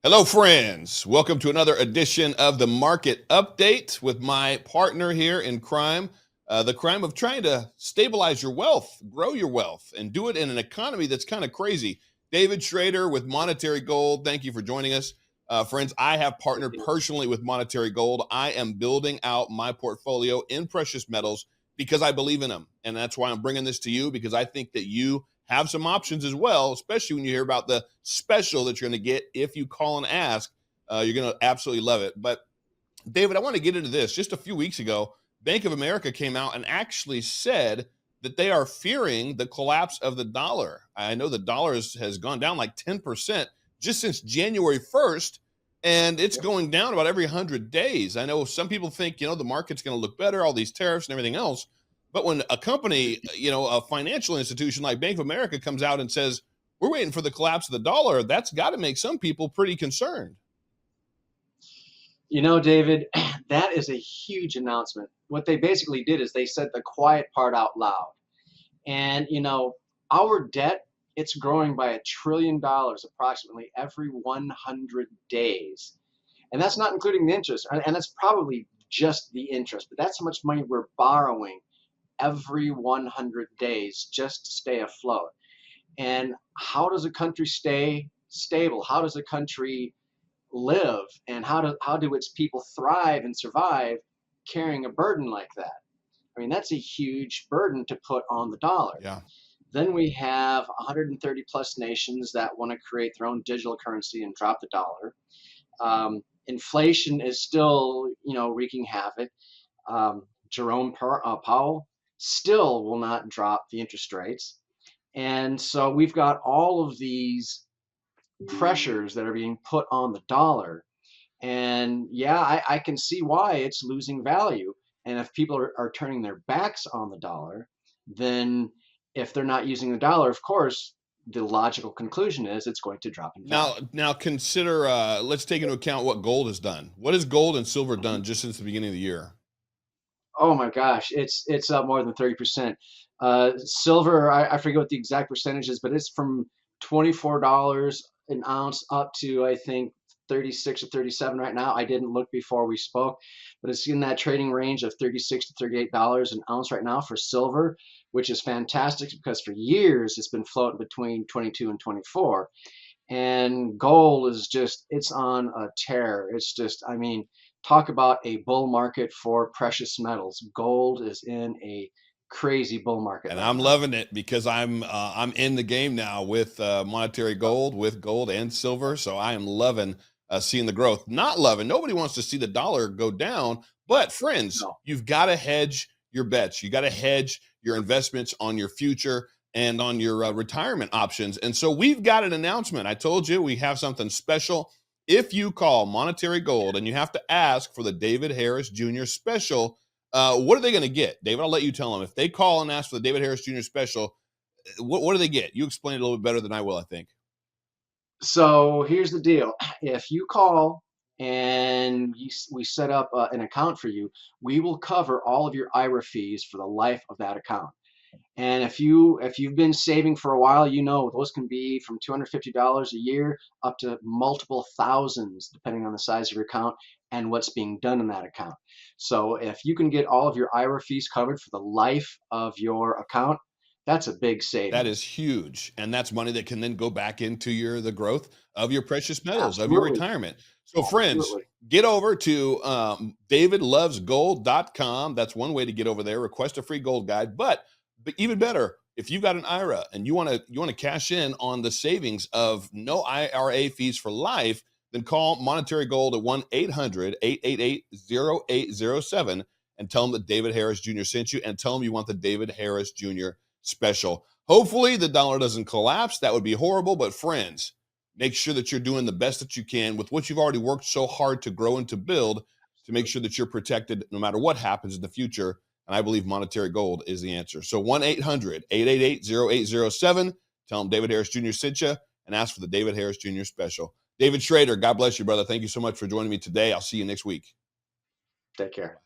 Hello, friends. Welcome to another edition of the Market Update with my partner here in crime, the crime of trying to stabilize your wealth, grow your wealth, and do it in an economy that's kind of crazy. David Schrader with Monetary Gold. Thank you for joining us. Friends, I have partnered personally with Monetary Gold. I am building out my portfolio in precious metals because I believe in them. And that's why I'm bringing this to you, because I think that you have some options as well, especially when you hear about the special that you're going to get if you call and ask. You're going to absolutely love it. But David, I want to get into this. Just a few weeks ago, Bank of America came out and actually said that they are fearing the collapse of the dollar. I know the dollar has gone down like 10% just since January 1st, and it's going down about every 100 days. I know some people think, the market's going to look better, all these tariffs and everything else. But when a company, a financial institution like Bank of America comes out and says, we're waiting for the collapse of the dollar, that's got to make some people pretty concerned. David, that is a huge announcement. What they basically did is they said the quiet part out loud. And, our debt, it's growing by $1 trillion approximately every 100 days. And that's not including the interest. And that's probably just the interest, but that's how much money we're borrowing every 100 days just to stay afloat. And how does a country stay stable? How does a country live, and how do its people thrive and survive carrying a burden like that? I mean, that's a huge burden to put on the dollar. Yeah. Then we have 130 plus nations that want to create their own digital currency and drop the dollar. Inflation is still, wreaking havoc. Jerome Powell still will not drop the interest rates. And so we've got all of these pressures that are being put on the dollar. And yeah, I can see why it's losing value. And if people are turning their backs on the dollar, then if they're not using the dollar, of course, the logical conclusion is it's going to drop in value. Now consider, let's take into account what gold has done. What has gold and silver done just since the beginning of the year? Oh my gosh, it's up more than 30%. Silver, I forget what the exact percentage is, but it's from $24 an ounce up to, I think, 36 or 37 right now. I didn't look before we spoke, but it's in that trading range of 36 to $38 an ounce right now for silver, which is fantastic because for years it's been floating between 22 and 24. And gold is just, it's on a tear. It's just, I mean, talk about a bull market for precious metals. Gold is in a crazy bull market And right I'm now. loving it because I'm in the game now with Monetary Gold, with gold and silver. So I am loving seeing the growth. Not loving. Nobody wants to see the dollar go down. But friends, No. you've got to hedge your bets. You got to hedge your investments on your future and on your retirement options. And so we've got an announcement. I told you we have something special. If you call Monetary Gold and you have to ask for the David Harris Jr. special, what are they going to get? David, I'll let you tell them. If they call and ask for the David Harris Jr. special, what do they get? You explain it a little bit better than I will, I think. So here's the deal. If you call and we set up an account for you, we will cover all of your IRA fees for the life of that account. And if you've been saving for a while, those can be from $250 a year up to multiple thousands, depending on the size of your account and what's being done in that account. So if you can get all of your IRA fees covered for the life of your account, that's a big That is savings. huge. And that's money that can then go back into the growth of your precious metals, of your Absolutely. retirement. So friends, Absolutely. get over to davidlovesgold.com. That's one way to get over there. Request a free gold guide. But even better, if you've got an IRA and you want to cash in on the savings of no IRA fees for life, then call Monetary Gold at 1-800-888-0807 and tell them that David Harris Jr. sent you, and tell them you want the David Harris Jr. special. Hopefully the dollar doesn't collapse. That would be horrible. But friends, make sure that you're doing the best that you can with what you've already worked so hard to grow and to build, to make sure that you're protected no matter what happens in the future. And I believe Monetary Gold is the answer. So 1-800-888-0807. Tell them David Harris Jr. sent you and ask for the David Harris Jr. special. David Schrader, God bless you, brother. Thank you so much for joining me today. I'll see you next week. Take care.